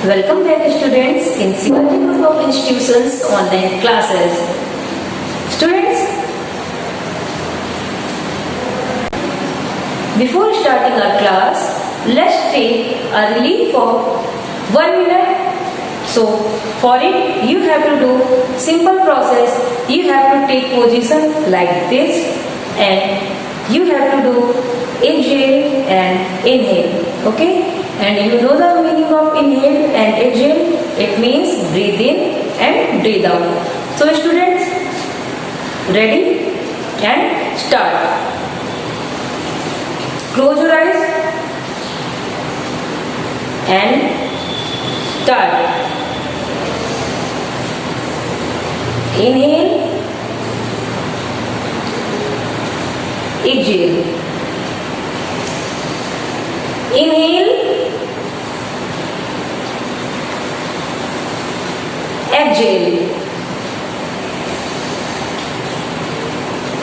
Welcome back students in Shivaji Group of Institutions online classes. Students, before starting our class, let's take a relief for 1 minute. So for it you have to do simple process. You have to take position like this and you have to do exhale and inhale. Okay? And you know the meaning of inhale and exhale. It means breathe in and breathe out. So students, ready and start. Close your eyes and start. Inhale, exhale. Inhale, exhale.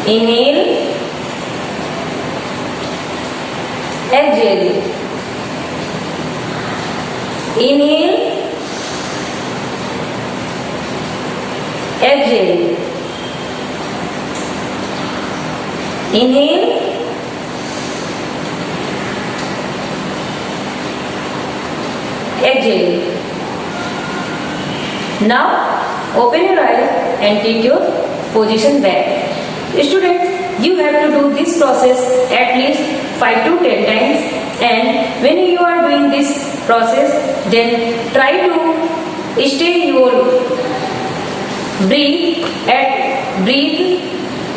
Inhale, exhale. Inhale, exhale. Inhale, exhale. Now open your eyes and take your position back. Students, you have to do this process at least 5 to 10 times, and when you are doing this process, then try to stay your breathe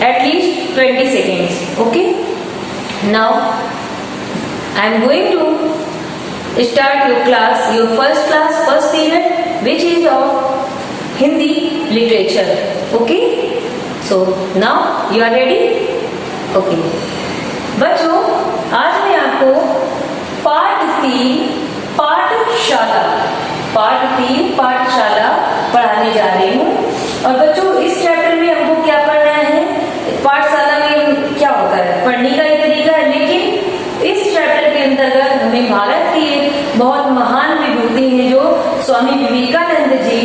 at least 20 seconds. Okay? Now I am going to start your class, your first period, which is of Hindi literature. Okay? So now you are ready? Okay. बच्चों, आज मैं आपको पाठ 3 पाठशाला पढ़ाने जा रही हूँ। और बच्चों, इस चैप्टर में हमको क्या पढ़ना है? पाठशाला में क्या होता है? पढ़ने का ही तरीका है, लेकिन इस चैप्टर के अंतर्गत हमें भारत की बहुत महान विभूति हैं जो स्वामी विवेकानंद जी,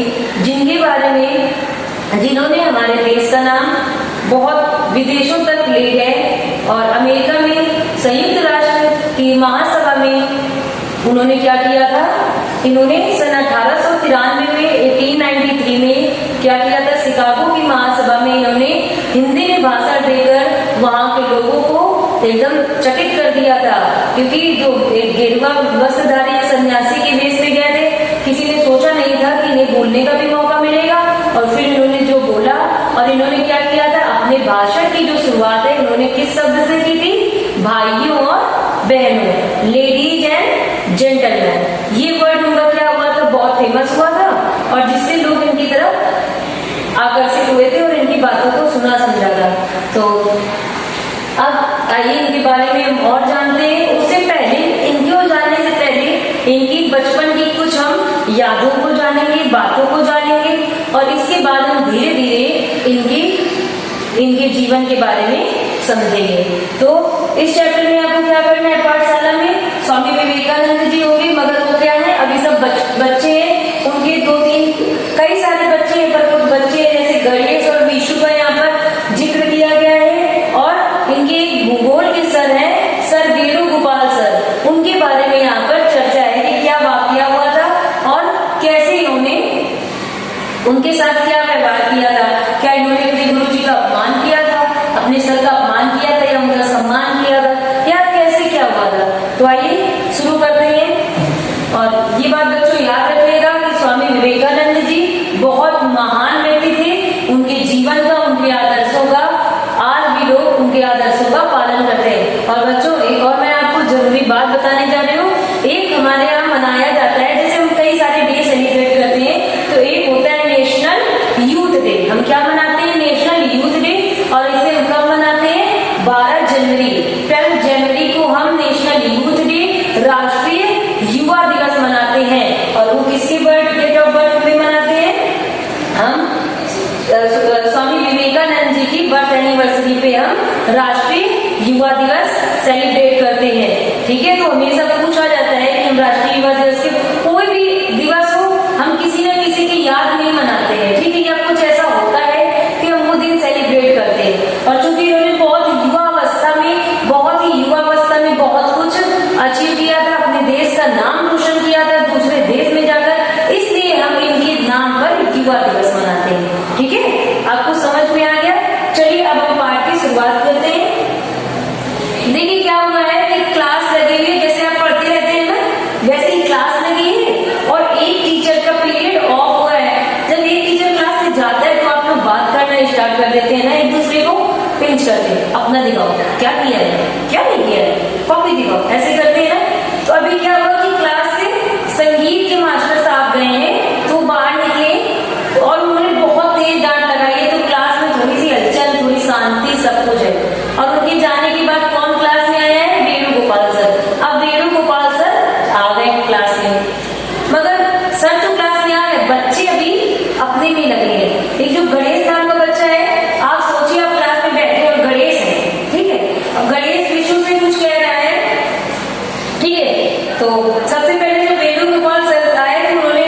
जिनके बारे में जिन्होंने हमारे देश का नाम बहुत विदेशों तक ले गए और अमेरिका में संयुक्त राष्ट्र की महासभा में उन्होंने क्या किया था? इन्होंने सन 1893 में 1893 में क्या किया था? शिकागो की महासभा में इन्होंने हिंदी में भाषण देकर वहां के लोगों को एकदम चकित कर दिया था, क्योंकि जो एक गेरुआ वस्त्रधारी सन्यासी के वेश में गए थे, किसी ने सोचा नहीं था कि इन्हें बोलने का भी मौका मिलेगा। और फिर इन्होंने जो बोला, और इन्होंने क्या किया था? अपने भाषण की जो शुरुआत है इन्होंने किस शब्द से की थी? भाइयों और बहनों, लेडीज एंड जेंटलमैन। ये वर्ड उनका क्या हुआ था? बहुत फेमस हुआ था, और जिससे लोग इनकी तरफ आकर्षित हुए थे और इनकी बातों को सुना समझा था। तो अब आइए इनके बारे में हम और जानते हैं। उससे पहले, इनको जानने से पहले इनकी बचपन की कुछ हम यादों को जानेंगे, बातों को जानेंगे, और इसके बाद हम धीरे धीरे इनके जीवन के बारे में समझेंगे। तो इस चैप्टर में आपको क्या करना है? पाठशाला में स्वामी विवेकानंद जी होंगे, मगर वो क्या है? अभी सब बच्चे हैं, उनके 2-3 कई सारे बच्चे हैं, पर कुछ बच्चे हैं जैसे गणेश और विशु का यहाँ पर जिक्र किया गया है। और इनके भूगोल के सर हैं, सर वेणुगोपाल सर, उनके बारे में यहाँ पर चर्चा है कि क्या वाकया हुआ था और कैसे इन्होंने उनके साथ क्या व्यवहार किया था। क्या इन्होंने अपने गुरु जी का अपमान किया था, अपने सर का अपमान किया था, या उनका सम्मान किया था, या कैसे क्या हुआ था? तो आइए शुरू करते हैं। और ये बात बच्चों याद रखिएगा कि स्वामी विवेकानंद जी बहुत महान व्यक्ति थे। उनके जीवन का, उनके आदर्शों का आज भी लोग उनके आदर्शों का पालन करते हैं। और बच्चों, एक और मैं आपको जरूरी बात बताने जा रही हूँ। एक हमारे यहाँ मनाया जाता है, जैसे हम कई सारे डे सेलिब्रेट करते हैं, तो एक होता है नेशनल यूथ डे। हम क्या मनाते हैं? National youth day. और इसे हम कब मनाते हैं? 12 जनवरी को हम नेशनल यूथ डे, राष्ट्रीय युवा दिवस मनाते हैं। और वो किसके डेट ऑफ बर्थ में मनाते हैं? हम स्वामी विवेकानंद जी की बर्थ एनिवर्सरी पे हम राष्ट्रीय युवा दिवस सेलिब्रेट करते हैं। ठीक है? तो हमेशा पूछा जाता है कि हम राष्ट्रीय युवा दिवस के कोई भी दिवस हम किसी न किसी की याद नहीं मनाते हैं, ठीक है, या कुछ ऐसा होता है कि हम वो दिन सेलिब्रेट करते हैं। और चूंकि इन्होंने बहुत ही युवा अवस्था में बहुत कुछ अचीव किया था, अपने देश का नाम रोशन किया था दूसरे देश में जाकर, इसलिए हम इनके नाम पर युवा दिवस मनाते हैं। ठीक है, आपको समझ में आ गया? चलिए अब हम पाठ की शुरुआत करते हैं। देखिए क्या हुआ है कि क्लास लगी हुई है, जैसे आप पढ़ते रहते हैं ना वैसे ही क्लास लगी है और एक टीचर का पीरियड ऑफ हुआ है। जब एक टीचर क्लास से जाता है तो आप लोग बात करना स्टार्ट कर देते हैं ना, एक दूसरे को पिंच करते हैं, अपना दिखाओ क्या किया है, क्या नहीं किया है, कॉपी दिखाओ, ऐसे करते हैं ना। तो अभी क्या हुआ कि क्लास से संगीत के मास्टर साहब गए हैं, तो बाहर निकले और उन्होंने बहुत तेज डांट लगाई है, तो क्लास में थोड़ी सी हलचल, थोड़ी शांति, सब कुछ है। और उनके जाने के बाद कौन क्लास में आया है? वेणुगोपाल सर। अब वेणुगोपाल सर आ गए क्लास में, मगर सर तो क्लास में आ गए, बच्चे अभी अपने में लगे हैं। एक जो गणेश नाम का बच्चा है, आप सोचिए आप क्लास में बैठे और गणेश है, ठीक है, अब गणेश विष्णु से कुछ कह रहा है, ठीक है। तो सबसे पहले जब वेणुगोपाल सर आए तो उन्होंने,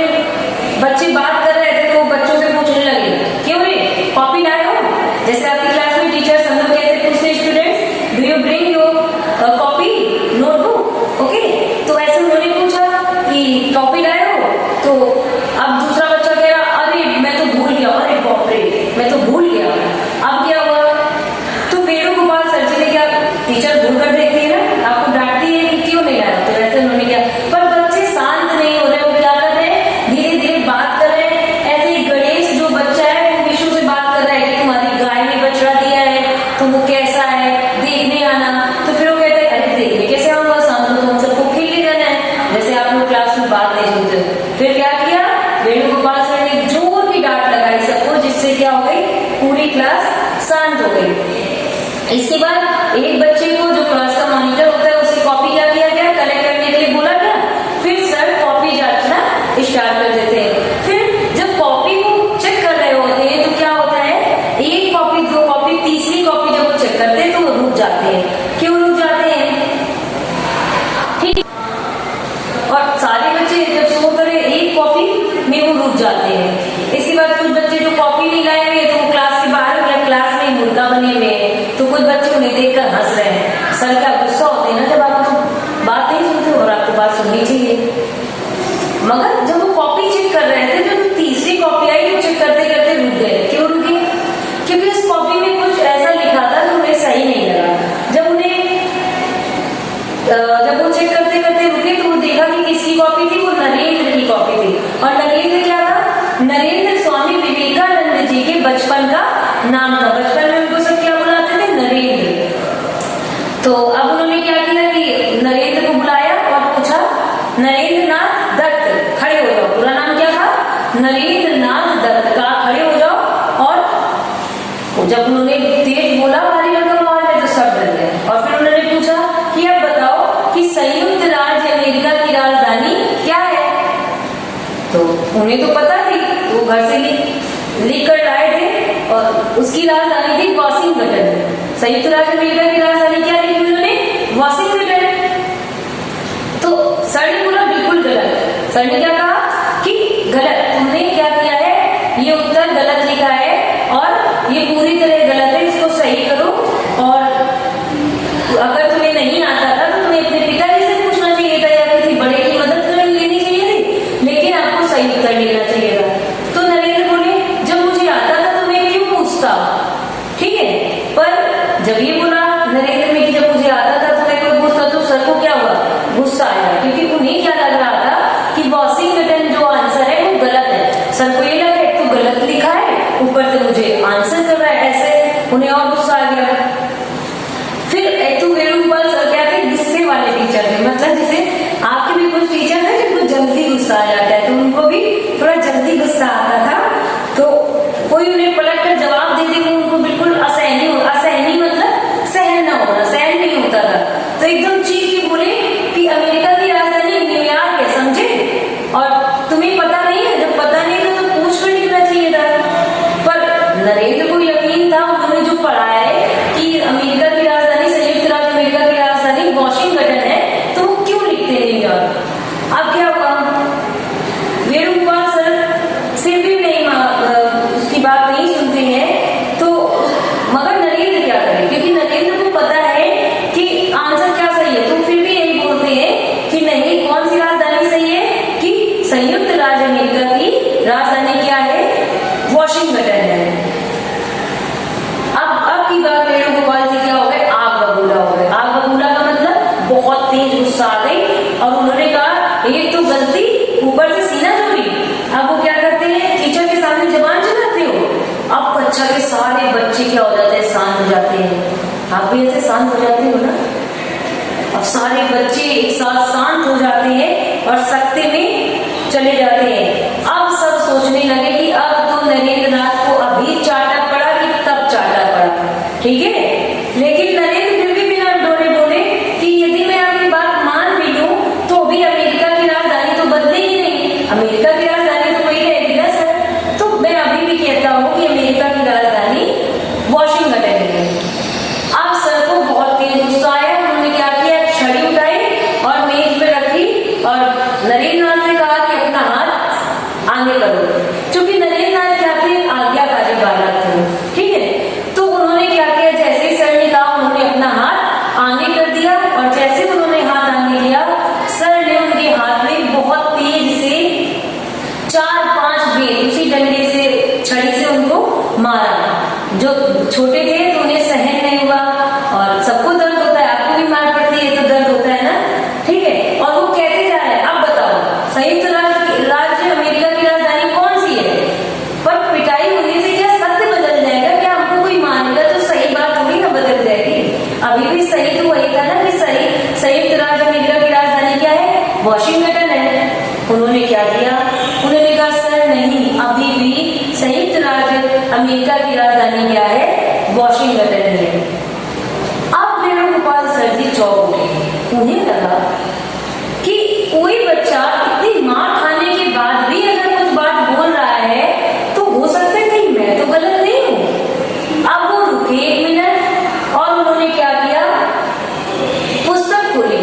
बच्चे बात कर रहे थे तो बच्चों से पूछने लगे, क्यों रे कॉपी लाए हो? जैसे आपकी क्लास में टीचर्स हम लोग कैसे पूछते, students do you bring your copy notebook, okay, तो ऐसे उन्होंने पूछा कि कॉपी लाए हो? तो अब दूसरा बच्चा कह रहा, अरे मैं तो भूल गया, अरे बाप रे मैं तो भूल गया। अब क्या हुआ? तो वेणुगोपाल सर जी ने क्या, टीचर भूल कर देखती है ना, आपको डांटती है कि क्यों नहीं लाया, तो वैसे उन्होंने क्या, पर बच्चे शांत नहीं हो रहे, वो क्या कर रहे हैं, धीरे धीरे बात कर रहे हैं। ऐसे ही गणेश जो बच्चा है वो विष्णु से बात कर रहा है कि तुम्हारी गाय ने बछड़ा दिया है, तो वो कैसा है, देखने आना। तो फिर वो कहते हैं, अरे देखने कैसे आऊंगा, शाम को हम सबको खेलने जाना है, जैसे आप लोग क्लास में बात नहीं सुनते। फिर क्या किया, वेणुगोपाल सर ने जोर की डांट लगाई सबको, जिससे क्या हो गई, पूरी क्लास शांत हो गई। इसके बाद एक बच्चे को, जो क्लास का मॉनिटर होता है, उसे कॉपी क्या किया गया, कलेक्ट करने के लिए बोला गया। फिर सर कॉपी जांचना स्टार्ट कर देते हैं। फिर जब कॉपी को चेक कर रहे होते हैं तो क्या होता है, एक कॉपी, दो कॉपी, तीसरी कॉपी जब वो चेक करते हैं तो वो रुक जाते हैं। क्यों रुक जाते हैं? ठीक, और सारे बच्चे जब शो करे एक कॉपी में वो रुक जाते हैं। इसके बाद कुछ बच्चे जो कॉपी नहीं लाए हुए तो वो क्लास के बाहर या क्लास में मुर्गा बने हुए हैं, तो कुछ बच्चे उन्हें देखकर हंस रहे हैं। सर क्या गुस्सा होते हैं ना जब आप बात नहीं सुनते और आपको बात सुननी चाहिए। मगर जब वो कॉपी चेक कर रहे थे, जब तीसरी कॉपी आई तो चेक करते करते रुक गए। क्यों रुके? क्योंकि उस कॉपी में कुछ ऐसा लिखा था जो उन्हें सही नहीं लगा। जब वो चेक करते करते रुके तो वो देखा कि किसकी कॉपी थी, वो नरेंद्र की कॉपी थी। और नरेंद्र क्या था? नरेंद्र स्वामी विवेकानंद जी के बचपन का नाम था। बचपन में उनको सब क्या बुलाते थे? नरेंद्र। तो अब उन्होंने क्या किया कि नरेंद्र को बुलाया और पूछा, नरेंद्र नाथ दत्त खड़े हो जाओ। पूरा नाम क्या था? नरेंद्र नाथ दत्त। का खड़े हो जाओ। और जब उन्होंने तेज बोला भारी भरकम आवाज में तो सब डर गए। और फिर उन्होंने पूछा कि अब बताओ कि संयुक्त राज्य अमेरिका की राजधानी क्या है? तो उन्हें तो पता थी, तो घर से लिख कर लाए थे और उसकी राजधानी थी वॉशिंगटन। संयुक्त राज्य अमेरिका की राजधानी क्या लिखी उन्होंने? वॉशिंगटन। तो सर ने बोला बिल्कुल गलत। सर ने क्या कहा कि गलत, तुमने क्या किया है, ये उत्तर गलत लिखा है और ये पूरी तरह गलत है, इसको सही करो। और अगर तुम्हें नहीं आता था तो तुम्हें अपने पिताजी से पूछना चाहिए था या किसी बड़े की मदद लेनी चाहिए थी, लेकिन आपको सही उत्तर लेना चाहिए था। तो नरेंद्र बोले, जब मुझे आता था तो मैं क्यों पूछता? ठीक है, पर जब ये बोला नरेंद्र में कि जब मुझे आता था तो मैं कोई पूछता, तो सर को क्या हुआ? गुस्सा आया, क्योंकि उन्हें क्या लग रहा था कि वॉशिंगटन जो आंसर है वो गलत है। सर को ये लगा एक तो गलत लिखा है, ऊपर से मुझे आंसर कर रहा है, ऐसे उन्हें और गुस्सा आ गया। फिर एक तो वेणुगोपाल सर क्या थे? गुस्से वाले टीचर थे। मतलब जैसे आपके भी कुछ टीचर थे जिनको जल्दी गुस्सा आ जाता है, तो उनको भी थोड़ा जल्दी गुस्सा आता था। तो कोई उन्हें पलट कर जवाब देते हुए उनको बिल्कुल असहनीय मतलब सहन न होना, सहन नहीं होता था। तो एकदम चीख के बोले कि अमेरिका की राजधानी न्यूयॉर्क है, समझे? और तुम्हें पता नहीं है? जब पता नहीं था तो पूछ कर लिखना चाहिए था। पर नरेंद्र को यकीन था, उन्होंने जो पढ़ा है कि अमेरिका की राजधानी, संयुक्त राज्य अमेरिका की राजधानी वॉशिंगटन है, तो वो क्यों लिखते न्यूयॉर्क? अब क्या हुआ? वेणुगोपाल सर सारे बच्चे क्या हो जाते हैं, शांत हो जाते हैं। आप भी ऐसे शांत हो जाते हो ना? अब सारे बच्चे एक साथ शांत हो जाते हैं और सख्ते में चले जाते हैं। अब सब सोचने लगे कि अब तो नरेंद्र नाथ को अभी चाटा पड़ा कि तब चाटा पड़ा, ठीक है। लेकिन नरेंद्र फिर भी बिना डरे बोले कि यदि मैं आपकी बात मान भी लूं तो अभी अमेरिका की राजधानी तो बदलेगी नहीं, अमेरिका की राजधानी तो वही रहेगी ना सर। तो मैं अभी भी कहता हूँ कि अमेरिका की राजधानी वॉशिंगटन है। अब सर को बहुत तेज गुस्सा आया। उन्होंने क्या किया, छड़ी उठाई और मेज पे रखी और नरेंद्र नाथ से कहा कि अपना हाथ आगे करो, क्योंकि नरेंद्र नाथ क्या थे, आज्ञाकारी बालक थे, ठीक है। तो उन्होंने क्या किया, जैसे ही सर ने कहा उन्होंने अपना हाथ आगे कर दिया और जैसे उन्होंने हाथ आगे किया, सर ने उनके हाथ में बहुत तेज से 4-5 बेर उसी डंडे से, छड़ी से उनको मारा। जो छोटे थे तो उन्हें सहन नहीं हुआ और सबको दर्द होता है, आपको भी मार पड़ती है तो दर्द होता है ना, ठीक है। और वो कहते जा रहे हैं, अब बताओ संयुक्त राज्य अमेरिका की राजधानी कौन सी है? पर पिटाई होने से क्या सत्य बदल जाएगा? क्या हमको कोई मानेगा तो सही बात थोड़ी ना बदल जाएगी। अभी भी सही तो वही था ना कि सही संयुक्त राज्य अमेरिका की राजधानी क्या है, वॉशिंगटन है। उन्होंने क्या किया, उन्होंने कहा सर नहीं, अभी भी संयुक्त राज्य अमेरिका की राजधानी क्या है, वॉशिंगटन है। अब वेणुगोपाल सर जी चौंक गए। उन्हें लगा कि कोई बच्चा इतनी मार खाने के बाद भी अगर कुछ बात बोल रहा है तो हो सकता है कि मैं तो गलत नहीं हूं। अब वो रुके 1 मिनट और उन्होंने क्या किया, पुस्तक खोली।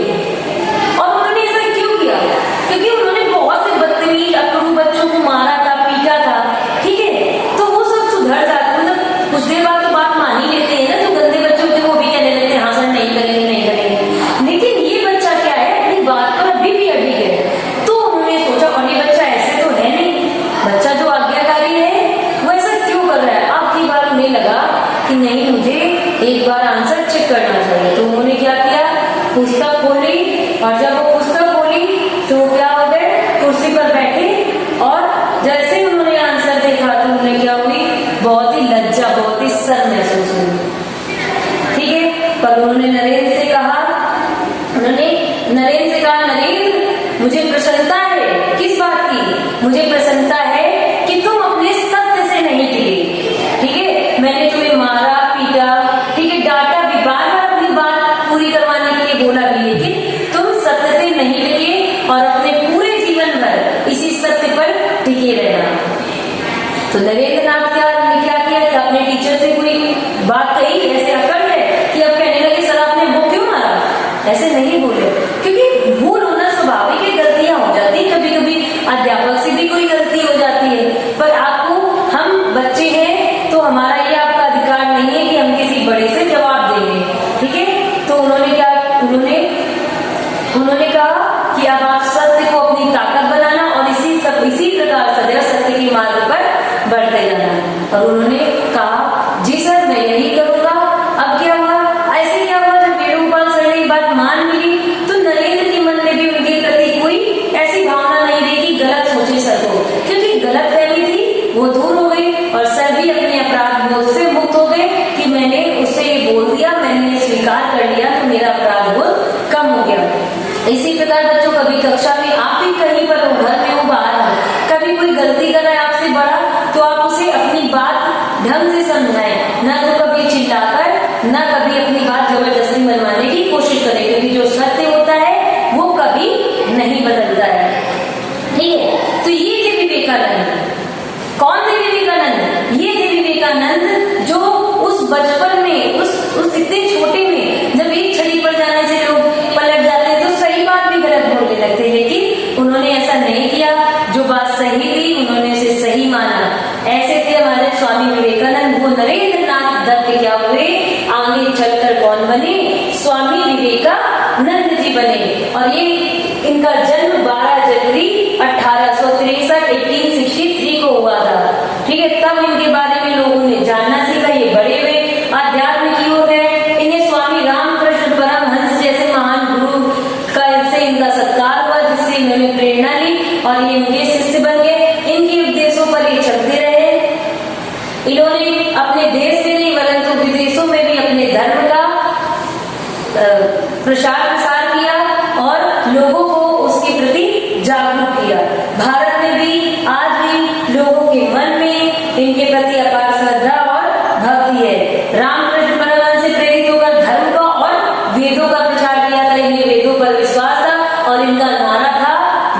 और उन्होंने ऐसा क्यों किया, क्योंकि उन्होंने बहुत से बदतमीज अकड़ू बच्चों को मारा था, पीटा था, ठीक है। तो वो सब सुधर जाते, मतलब कुछ देर बाद तो बात मान ही लेते हैं ना। जो गंदे बच्चे होते हैं वो भी कहने लगते हैं हाँ सर नहीं करेंगे नहीं करेंगे। लेकिन ये बच्चा क्या है, अपनी बात पर अभी भी अड़ी है। तो उन्होंने सोचा और ये बच्चा ऐसे तो है नहीं, बच्चा जो आज्ञाकारी है वो ऐसा क्यों कर रहा है। अब की बार उन्हें लगा कि नहीं, मुझे एक बार आंसर चेक करना चाहिए। तो उन्होंने क्या किया, पुस्तक खोली और जब वो पुस्तक खोली तो क्या हो गए, कुर्सी पर बैठे और जैसे ही उन्होंने आंसर देखा तो उन्हें क्या हुई, बहुत ही लज्जा, बहुत ही शर्म महसूस हुई, ठीक है। पर उन्होंने नरेंद्र से कहा, नरेंद्र मुझे प्रसन्नता है। किस बात की? मुझे प्रसन्नता है कि तुम अपने सत्य से नहीं टिके, ठीक है। मैंने तुम्हें मारा पीटा, ठीक है, डांटा भी, बार बार अपनी बात पूरी करवाने के लिए बोला भी, लेकिन तुम सत्य से नहीं टिके और अपने पूरे जीवन भर इसी सत्य पर टिके रहना। तो नरेंद्र नाथ ने क्या किया कि अपने टीचर से कोई बात कही, ऐसे अकड़ है कि अब कहने लगे सर आपने वो क्यों मारा। ऐसे नहीं बोले, क्योंकि भूल होना स्वाभाविक है, गलतियां हो जाती है, कभी कभी अध्यापक से भी कोई गलती हो जाती है। पर आपको, हम बच्चे हैं तो हमारा ये आपका अधिकार नहीं है कि हम किसी बड़े से जवाब देंगे, ठीक है। तो उन्होंने क्या, उन्होंने कहा कि अब आप सत्य को अपनी ताकत बनाना और इसी प्रकार सदैव सत्य के मार्ग पर बढ़ते जाना। और उन्होंने कहा जी सर मैं यही करूंगा। अब क्या हुआ, ऐसे क्या हुआ, जब वेणुगोपाल सर ने बात मान मिली तो नरेंद्र के मन में भी उनके प्रति कोई ऐसी भावना नहीं रही कि गलत सोचे सर को, क्योंकि गलत फहमी थी वो दूर हो गई और सर भी अपने अपराध बोध से मुक्त हो गए कि मैंने उससे ये बोल दिया, मैंने स्वीकार कर लिया तो मेरा अपराध बोध कम हो गया। इसी प्रकार बच्चों, कभी कक्षा में आप भी कहीं पर हो, घर में हो, बाहर हो, कभी कोई गलती कर रहा है आपसे बड़ा तो आप उसे अपनी बात ढंग से समझाएं, ना तो कभी चिल्लाकर, ना कभी अपनी बात जबरदस्ती मनवाने की कोशिश करें, क्योंकि जो सत्य होता है वो कभी नहीं बदलता है, ठीक है। तो ये थे विवेकानंद। कौन थे विवेकानंद? ये थे विवेकानंद जो उस बचपन में, उस इतने छोटे में, जब एक छड़ी पर जाने से लोग पलट जाते तो सही बात भी गलत बोलने लगते, लेकिन उन्होंने ऐसा नहीं किया। जो बात सही थी उन्होंने उसे सही माना। ऐसे थे हमारे स्वामी विवेकानंद। वो नरेंद्र नाथ दत्त क्या हुए, आगे चलकर कौन बने, स्वामी विवेकानंद जी बने। और ये इनका जन्म 12 जनवरी 1863 को हुआ था, ठीक है। तब इनके बारे में लोगों ने जानना सीखा, ये बड़े हुए, अध्यात्म की ओर गए। इन्हें स्वामी रामकृष्ण परमहंस जैसे महान गुरु का इनसे इनका सत्कार हुआ, जिससे इन्होंने प्रेरणा ली और ये इनके शिष्य बन गए। इनके उपदेशों पर ये चलते रहे। इन्होंने अपने प्रचार प्रसार किया और लोगों को उसके प्रति जागरूक किया। भारत में भी आज भी लोगों के मन में इनके प्रति अपार श्रद्धा और भक्ति है। रामकृष्ण परमहंस से प्रेरित होकर धर्म का और वेदों का प्रचार किया था। इन्हें वेदों पर विश्वास था और इनका नारा था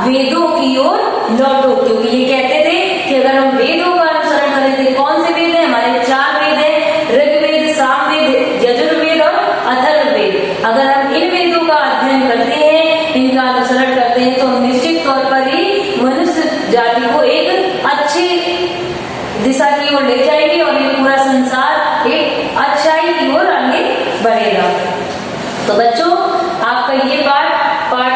वेदों की ओर लौटो, क्योंकि ये कहते थे कि अगर हम वेदों का अनुसरण करें तो कौन से वेद है? हमारे 4 वेद हैं, ऋग्वेद, सामवेद, यजुर्वेद और अथर्ववेद। अगर हम इन वेदों का अध्ययन करते हैं, इनका अनुसरण करते हैं, तो हम निश्चित तौर पर ही मनुष्य जाति को एक अच्छी दिशा की ओर ले जाएंगे और ये पूरा संसार एक अच्छाई की ओर आगे बढ़ेगा। तो बच्चों, आपका ये पाठ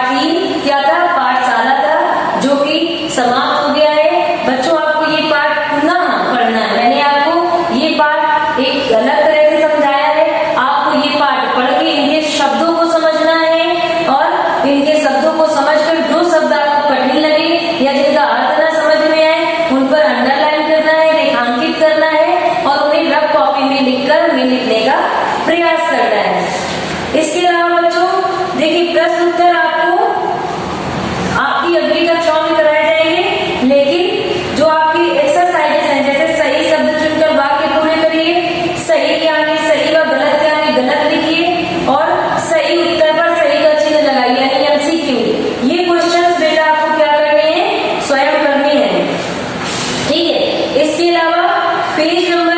3 क्या था? पाठशाला था, जो कि समाप्त हो गया है। बच्चों, आपको ये पाठ पुनः पढ़ना है। मैंने आपको ये पाठ एक अलग तरह से समझाया है। आपको ये पाठ पढ़ के इनके शब्दों को समझना है और इनके शब्दों को समझकर जो शब्द आपको कठिन लगे या जिनका अर्थ ना समझ में आए, उन पर अंडरलाइन करना है, रेखांकित करना है और उन्हें रफ कॉपी में लिखकर हमें लिखने का प्रयास करना है। इसके अलावा बच्चों देखिए, प्रश्न उत्तर आपको आपकी अगली कक्षाओं में कराए जाएंगे, लेकिन जो आपकी एक्सरसाइजेस हैं, जैसे सही शब्द चुनकर वाक्य पूरे करिए, सही के आगे सही व गलत के आगे गलत लिखिए और सही उत्तर पर सही का चिन्ह लगाइए, यानी MCQ। ये क्वेश्चंस बेटा आपको क्या करने हैं? स्वयं करने हैं, ठीक है। इसके अलावा पेज नंबर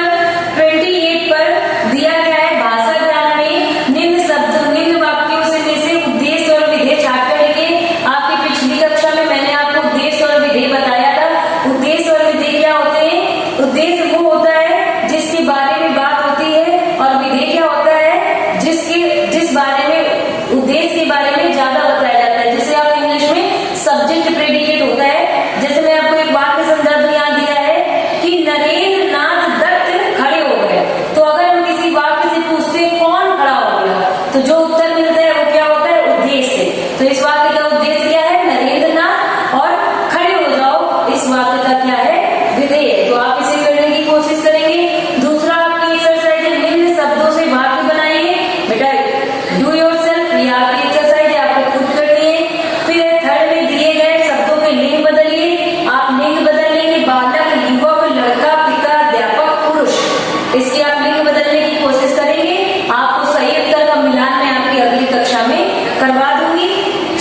28 पर दिया गया है भाषा ज्ञान में निम्न शब्द निम्न वाक्यों से उद्देश्य और विधेय छाटकर लिखिए। आपकी पिछली कक्षा में मैंने आपको उद्देश्य और विधेय बताया था। उद्देश्य और विधेय क्या होते हैं? उद्देश्य वो होता है जिसके बारे में बात होती है और विधेय क्या होता है जिस बारे में उद्देश्य के बारे में ज्यादा बताया जाता है, जिसे आप इंग्लिश में सब्जेक्ट प्रेडिकेट होता है। जैसे मैं आपको एक वाक्य संदर्भ यहाँ दिया है कि नरेंद्र नाथ दत्त खड़े हो गए, तो अगर हम किसी वाक्य से पूछते हैं कौन खड़ा हो गया, तो जो उत्तर मिलता है वो क्या होता है? उद्देश्य। तो इस वाक्य का उद्देश्य क्या है? नरेंद्र नाथ और खड़े हो जाओ, इस वाक्य का क्या है? विधेय। तो आप इसे करने की कोशिश करेंगे। दूसरा आपकी एक्सरसाइज है, निम्न शब्दों से वाक्य बनाइए। बेटा डू योरसेल्फ, ये आपकी एक्सरसाइज है, आपको खुद करनी है। फिर थर्ड में दिए गए शब्दों के लिंग बदलिए। आप लिंग बदल लेंगे, बालक, युवक, लड़का, पिता, अध्यापक, पुरुष, इसकी आप लिंग बदलने की कोशिश करेंगे। आपको सही उत्तर का मिलान मैं आपकी अगली कक्षा में करवा दूंगी।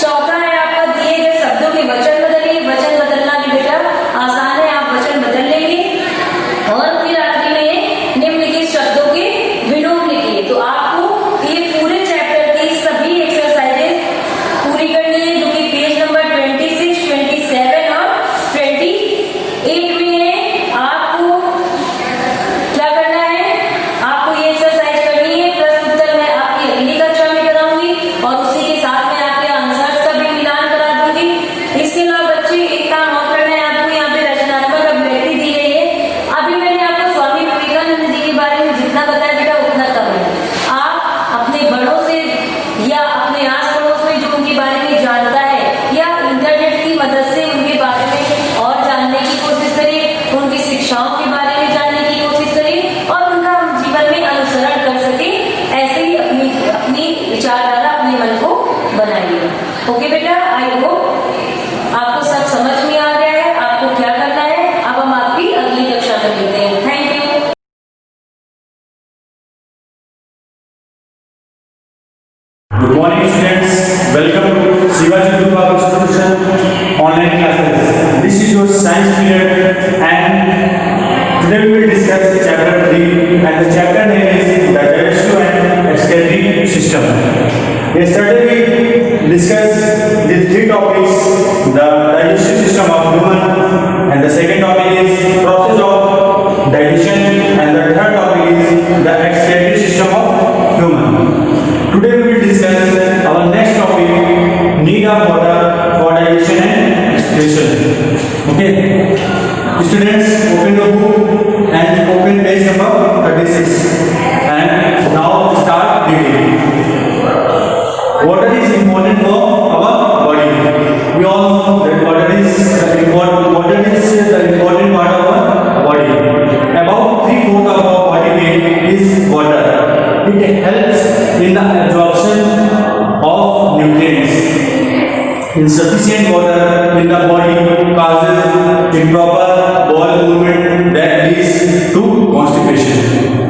चौथा है आपका दिए गए शब्दों के वचन बदलिए। वचन बदलना भी बेटा आसान है, आप वचन बदल लेंगे। और फिर आखिरी में निम्नलिखित शब्दों के विलोम लिखिए। तो आपको ये पूरे चैप्टर की सभी एक्सरसाइजेज पूरी करनी है, जो कि पेज नंबर 26, 27 और 28 में है। आपको क्या करना है? आपको ये एक्सरसाइज करनी है। प्रश्न उत्तर मैं आपकी अगली कक्षा में कराऊंगी और उसी के साथ में आपके आंसर्स का भी मिलान करा दूंगी। इसके अलावा बच्चे एक काम और करना है आपको, यहाँ पे रचनात्मक अभिव्यक्ति दी गई है। अभी मैंने आपको स्वामी विवेकानंद जी के बारे में जितना बताया बेटा उतना कम है। आप अपने बड़ों से या अपने आस पड़ोस में जो उनके बारे में जानता है या इंटरनेट की मदद से उनके बारे में और जानने की कोशिश करिए, उनकी शिक्षाओं के बारे में जानने की कोशिश करिए और उनका हम जीवन में अनुसरण कर सके, ऐसे ही अपनी विचारधारा अपने मन को बनाइए। ओके बेटा, आई होप आपको सब समझ में आ गया है आपको क्या करना है। अब हम आपकी अगली कक्षा में मिलते हैं। Thank you. Good morning students, welcome to Shivaji Group of Institution online classes. This is your science period and today we will discuss chapter 3 and the chapter name is digestive and excretory system. Yesterday we discussed these 3 topics, the digestive system of human and the second topic is process of digestion and the third topic is the excretory system of human. Today we will discuss our next topic, need of water for digestion and excretion. Okay, students, open the book and open page number 36 and now start reading. Water is important for our body. We all know that water is the important part of our body. About 3/4 of our body weight is water. It helps in the absorption of insufficient water in the body causes improper bowel movement that leads to constipation.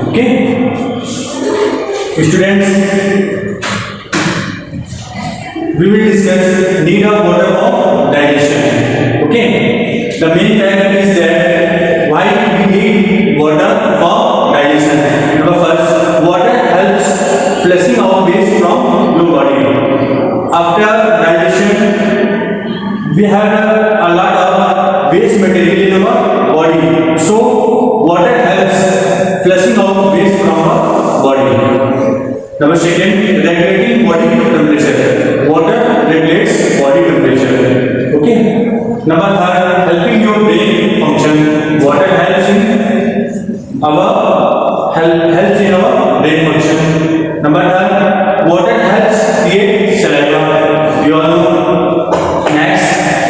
Okay, students, we will discuss need of water for digestion. Okay, the main fact is that why we need water for digestion. Number first, water helps flushing out waste from your body. After digestion, we have a lot of waste material in our body. So water helps flushing out waste from our body. Number second, regulating body temperature. Water regulates body temperature. Okay. Number third, helping your brain function. Water helps in our brain function. Number third, water helps create saliva. You all know. Next,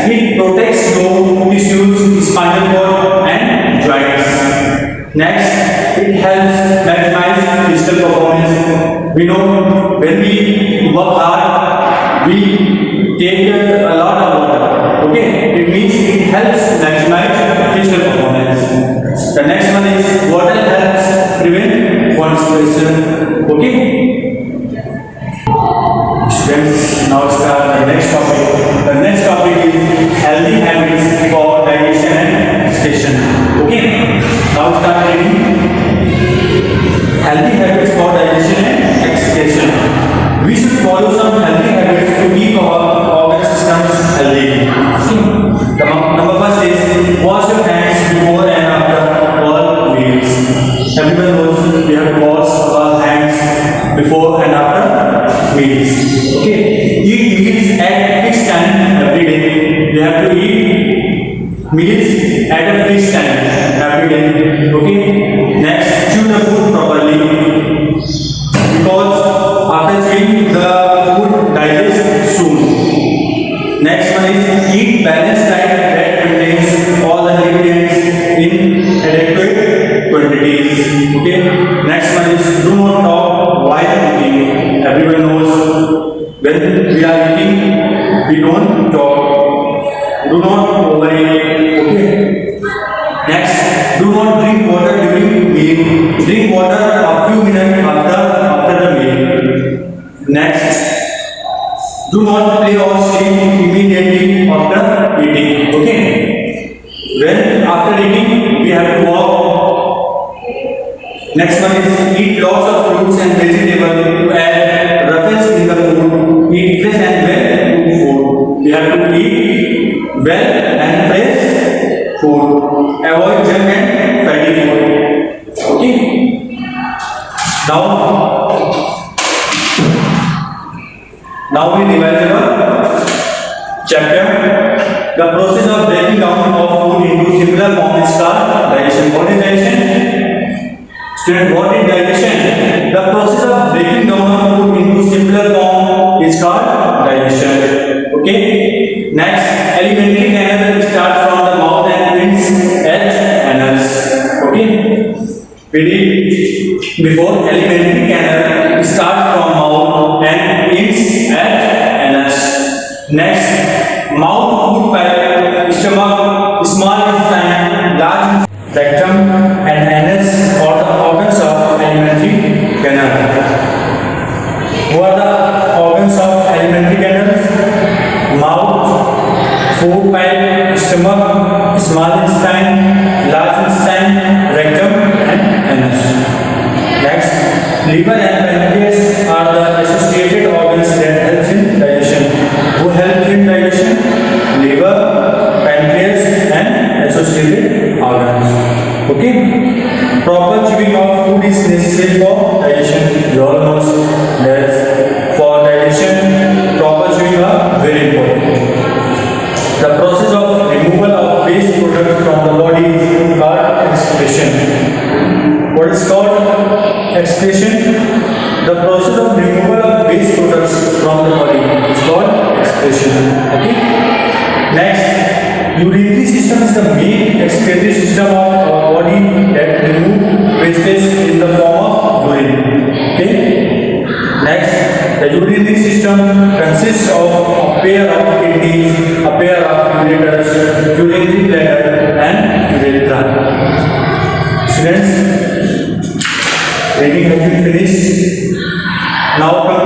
it protects your tissues, spinal cord, and joints. Next, it helps maximize physical performance. We know when we work hard, we take a lot of water. Okay, it means it helps maximize physical performance. The next one is water helps prevent constipation. Okay. Students, now start the next topic. The next topic is healthy habits for digestion and excretion. Okay. Now start reading. Healthy habits for digestion and excretion. We should follow some healthy habits to keep our organ systems healthy. The number first is wash your hands before and after all meals. Everyone knows we have to wash our hands before and after meals. Okay. Eat meals at fixed time every day. We have to eat meals at a fixed time every day. Okay. Next, chew the food properly because after chewing the food digests soon. Next one is eat balanced diet that contains all the nutrients in adequate quantities. Okay. Next one is do not talk while eating. Everyone knows when we are eating, we don't talk. Do not overeat. Okay. Next, do not drink water during meal. Drink water a few minutes after the meal. Next, do not play or sleep immediately after eating. Okay. When after eating, we have to walk. Next one is eat lots of fruits and vegetables to add roughness in the food. Eat fresh and well food. We have to eat well and fresh food. Avoid junk and fatty food. Okay. Now we revise our chapter. The process of breaking down of food into simpler form is called digestion. What is digestion? Student, what is digestion? The process of breaking down of food into simpler form is called digestion. Okay. Next, alimentary canal starts from the mouth and ends at anus. Okay. We did before alimentary canal starts from mouth and ends at anus. Next, mouth, food pipe, stomach, small intestine, large rectum, and anus are the organs of alimentary canal. What are the organs of alimentary canal? Mouth, food pipe, stomach, small intestine, large intestine, rectum, and anus. Next, liver and pancreas are the associated organs that help in digestion. Who help in digestion? Liver, pancreas, and associated organs. Okay. Proper chewing of food is necessary for digestion. You all know that for digestion, proper chewing are very important. The process of removal of waste products from the body is called excretion. What is called excretion? The process of removal of waste products from the body is called excretion. Okay. Next, urinary system is the main excretory system of our body that remove wastage in the form of urine. Okay. Next, the urinary system consists of pair of kidneys, a pair of ureters, urinary bladder and urethra. Students, reading has been finished. Now come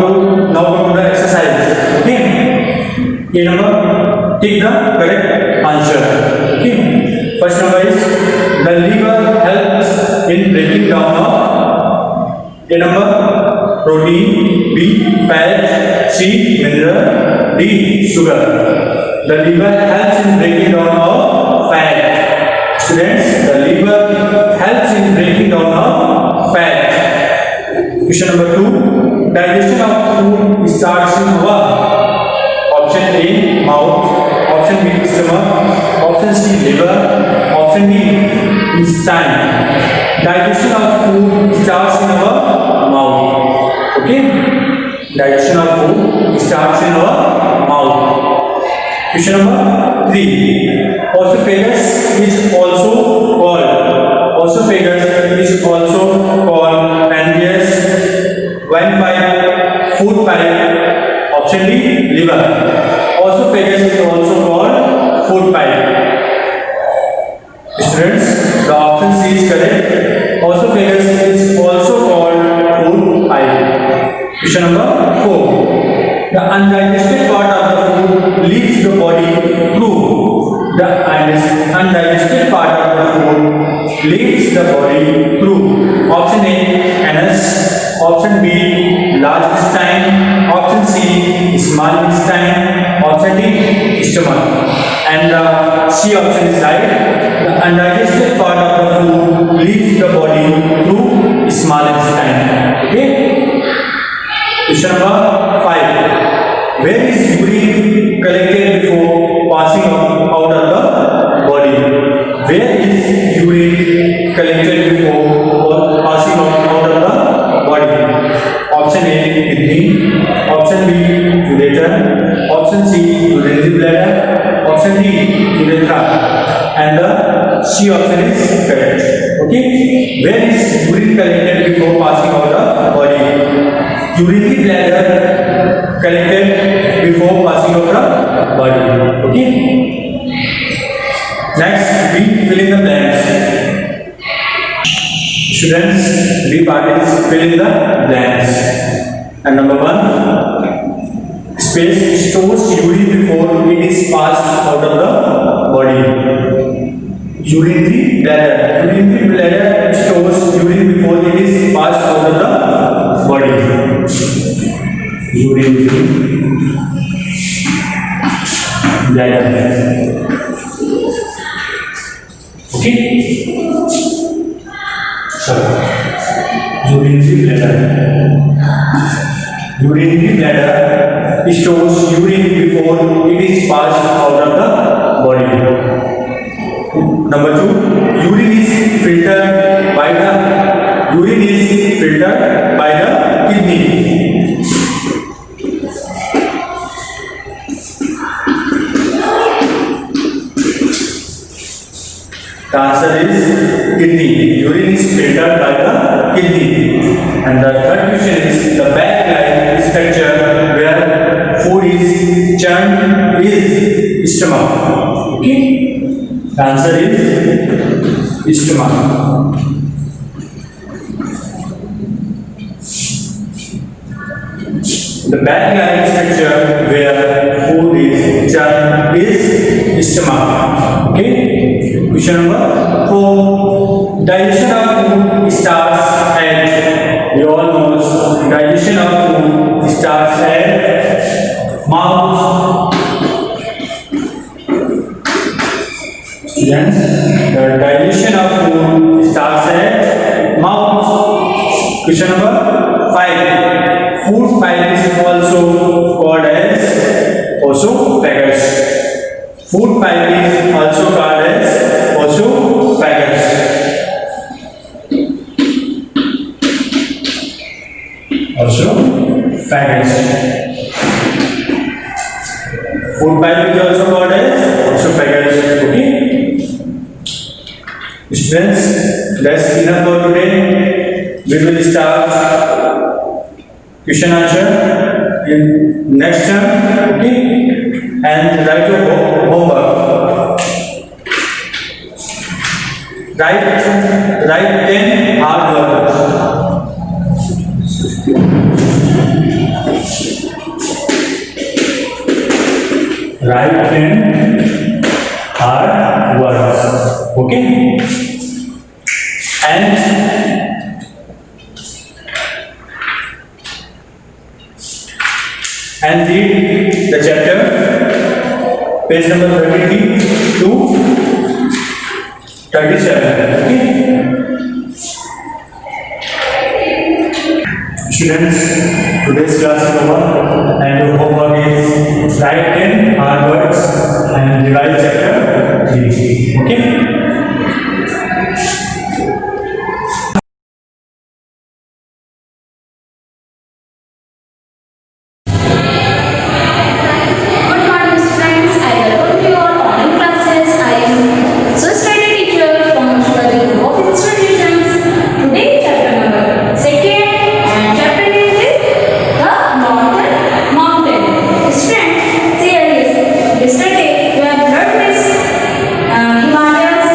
to the exercise. Okay. A number, take the correct answer. Okay. First number is the liver helps in breaking down of A number protein, B fat, C mineral, D sugar. The liver helps in breaking down of fat. Students, the liver helps in breaking down of fat. Question number 2. Digestion of food starts in what? Option A mouth, option B stomach, option C liver, option D intestine. Digestion of food starts in our mouth. Okay? Digestion of food starts in our mouth. Question number 3. Esophagus is also called pancreas, windpipe, food pipe. Option D liver. Esophagus is also called food pipe. Students, the option C is correct. Esophagus is also called food pipe. Question number 4. The undigested part of the food leaves the body through. The undigested part of the food leaves the body through. Option A anus, option B large intestine, option C small intestine, option D stomach. And the C option is right. The undigested part of the food leaves the body through small intestine. Okay. Question number 5. Where is urine collected before passing out of the body? Where is urine collected before passing out of the body? Option A kidney, option B ureter, option C urinary bladder, option D urethra, and the C option is correct. Okay. Where is urine collected before passing out the body? Urinary bladder collected before passing out the body. Okay. Next, we fill in the blanks. Students, B part is fill in the blanks. And number 1, space stores urine before it is passed out of the body. Urinary bladder stores urine before it is passed out of the body. Urinary bladder. Okay. So, urinary bladder stores urine before it is passed out of the body. Number 2, urine is filtered by the kidney. The answer is kidney. Urine is filtered by the kidney. And the third question is the bag-like structure where food is churned is stomach. Okay. The answer is stomach. The bag-like structure where food is churned is stomach. Okay. Question number 4. Digestion of food starts at, we all know digestion of food starts at mouth. Students, the digestion of food starts at mouth. Question number 5. Food pipe is also called as esophagus. Food pipe is also called as esophagus. Esophagus. Food pipe is also called as esophagus. Okay. Students, that's enough for today. We will start question answer in next term. Okay. and write your homework. Write 10 hard words. Write 10 hard words. Okay? And read the chapter, page number 33 to 37. Okay? Students, today's class is over and your homework is write 10 hard words and revise chapter 3. Okay? Good morning, students. I welcome you all online classes. I am social teacher from Shivaji Group of Institutions. Today, chapter number 2nd and chapter name is The Mountain. Students, here is yesterday we have learned this Himalayas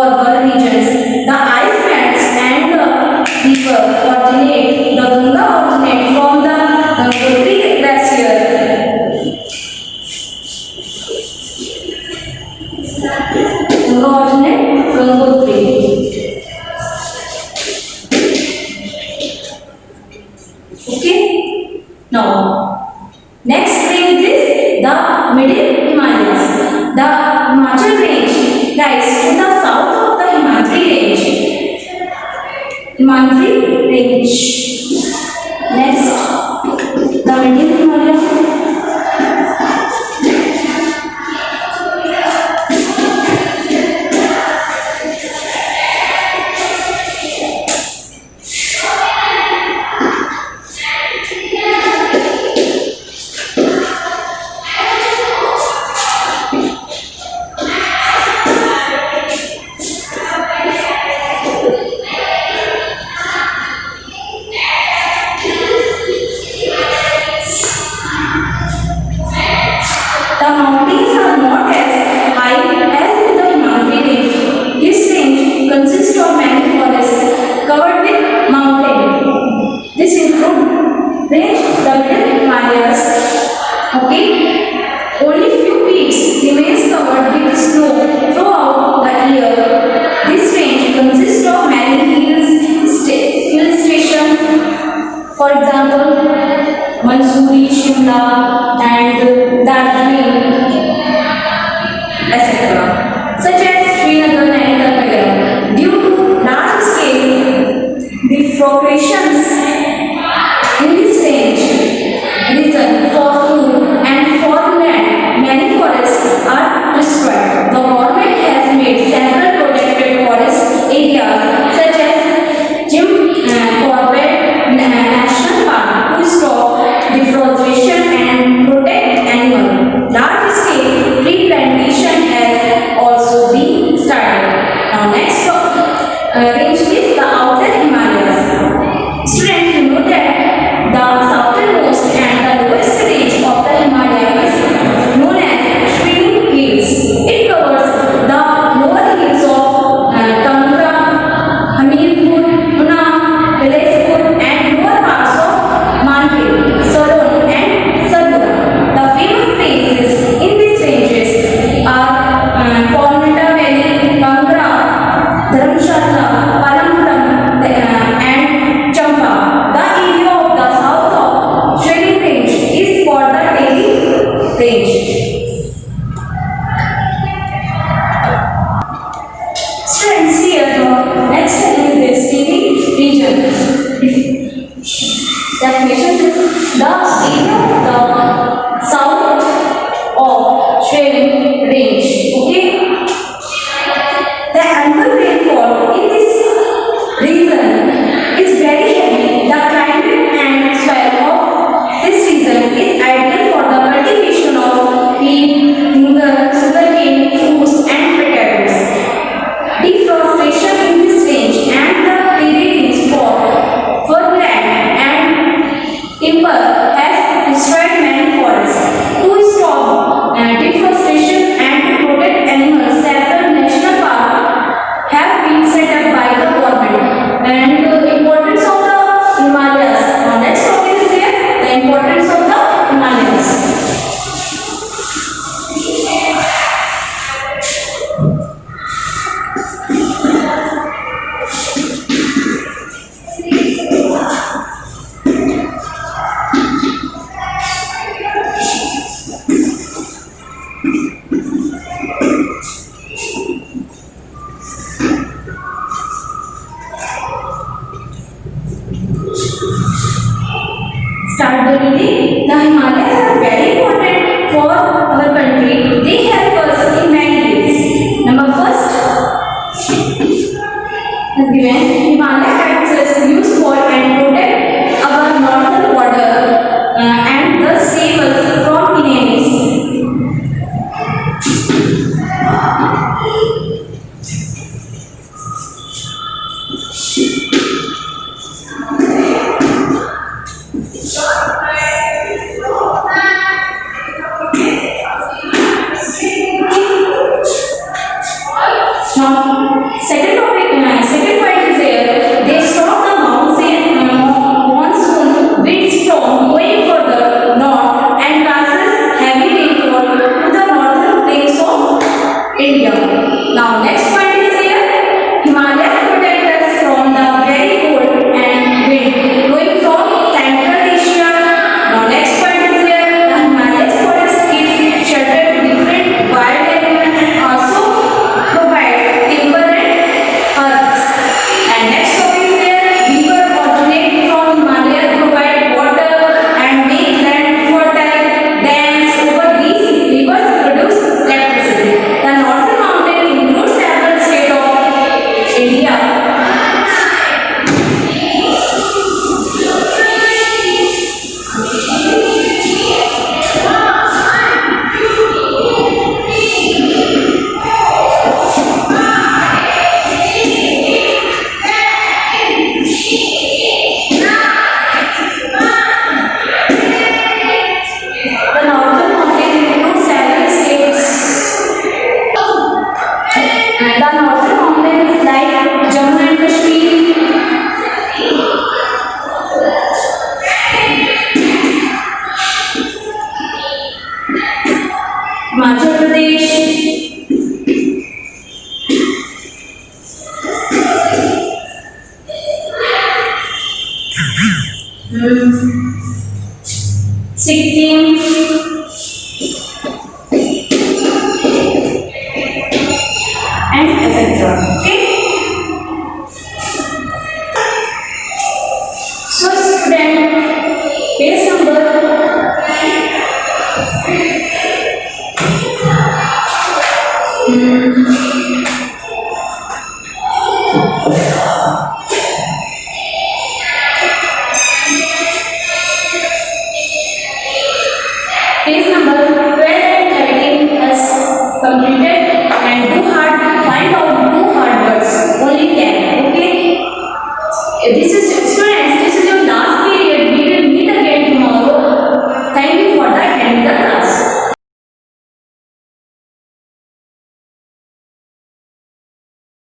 the regions. The ice bands and the river originate, the Ganga originate from the Gangotri glacier. Ganga originate Gangotri. Okay. Now, next range is the Middle Himalayas. The Himachal range lies to the south of the Himadri range. Himadri range. Next, the Middle Himalayas. The mountains are not as high as in the Himadri range. This range consists of many forests covered with mountains. This includes range the Middle Himalayas. Okay. Only few peaks remains covered with snow throughout the year. This range consists of many hill stations. For example, Mussoorie, Shimla, and Darjeeling, etc., such as Srinagar and Karnataka. Due to large scale bifurcations in this range, reason for food and for land, many forests are destroyed. The government has made several protected forest areas such as Jim Corbett National Park to stop deforestation and protect animals. Large scale tree plantation has also been started. Now next range is the outer Himalayas. Students, you know that the southernmost and the lowest range of the Himalayas is known as Shrinu Hills. It covers the lower hills of Kangra, Hamirpur, Una, Bilaspur and lower parts of Mandir, Saron and Sargura. The famous places in these ranges are Palmita Valley, Kangra, Dharamshala, Palampuram and Champa. The area of the south of Shrinu range is called the Delhi range. Students, here the next is the Delhi region. Definition is the area of the south of Shrinu range. Okay. The annual rainfall in this region is very heavy. The climate and soil of this region is ideal for the cultivation of wheat, sugarcane, fruits and potatoes. Deforestation in this range and the periods for land and timber has destroyed many forests. To stop deforestation and to protect animals, several national parks have been set up by the government. And the importance of the Himalayas. Now next topic is here, the importance of the Himalayas. Start the reading. The Himalayas are very important for our country. They help us in many ways. Number India. Now next point is here. Himalayas protect us from the very cold and wind blowing from Central Asia. Now next point is here. The Himalayas forest gives shelter to different wild animals and also provide timber and earth. And next topic is here. River originate from Himalayas provide water and make land fertile. Dams over these rivers produce electricity. The northern mountain includes several states of India. The northern mountain includes several states. And the northern mountain is like Jammu and Kashmir. Himachal Pradesh. Sikkim. And etc. Okay. So student, page number page number 12 and 13 has completed and find out two hard words, only 10. Okay. This is students, this is your last